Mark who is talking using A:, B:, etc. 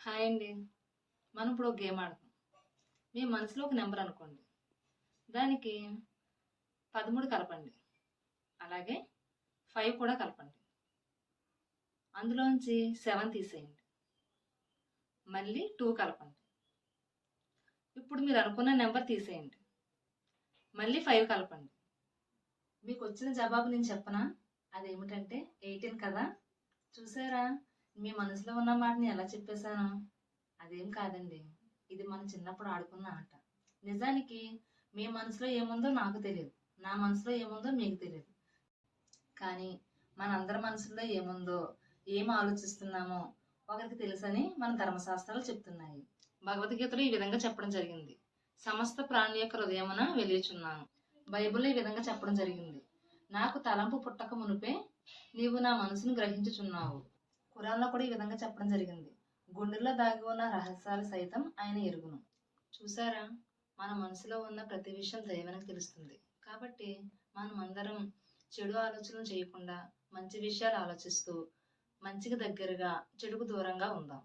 A: Hi అండి. మనం ఇప్పుడు ఒక గేమ్ ఆడతాం. మీ మనసులో ఒక నెంబర్ అనుకోండి. దానికి 13 కలపండి. అలాగే 5 కూడా కలపండి. అందులోంచి 7 తీసేయండి. మళ్ళీ 2 కలపండి. ఇప్పుడు మీరు అనుకున్న నెంబర్ తీసేయండి. మళ్ళీ 5 కలపండి. మీకు వచ్చిన జవాబు నేను చెప్పనా? అదేమిటంటే 18 కదా. చూసారా, మీ మనసులో ఉన్న మాటని ఎలా చెప్పేశాను? అదేం కాదండి, ఇది మనం చిన్నప్పుడు ఆడుకున్న ఆట. నిజానికి మీ మనసులో ఏముందో నాకు తెలియదు, నా మనసులో ఏముందో మీకు తెలియదు. కానీ మనందరి మనసులో ఏముందో, ఏం ఆలోచిస్తున్నామో ఒకరికి తెలుసని మన ధర్మశాస్త్రాలు చెప్తున్నాయి. భగవద్గీతలో ఈ విధంగా చెప్పడం జరిగింది: సమస్త ప్రాణుల యొక్క హృదయమున వెలియుచున్నాను. బైబిల్లో ఈ విధంగా చెప్పడం జరిగింది: నాకు తలంపు పుట్టక మునిపే నీవు నా మనసును గ్రహించుచున్నావు. ఖురాన్లో కూడా ఈ విధంగా చెప్పడం జరిగింది: గుండెల్లో దాగి ఉన్న రహస్యాలు సైతం ఆయన ఎరుగును. చూసారా, మన మనసులో ఉన్న ప్రతి విషయం దైవానికి తెలుస్తుంది. కాబట్టి మనం అందరం చెడు ఆలోచనలు చేయకుండా మంచి విషయాలు ఆలోచిస్తూ మంచికి దగ్గరగా చెడుకు దూరంగా ఉందాం.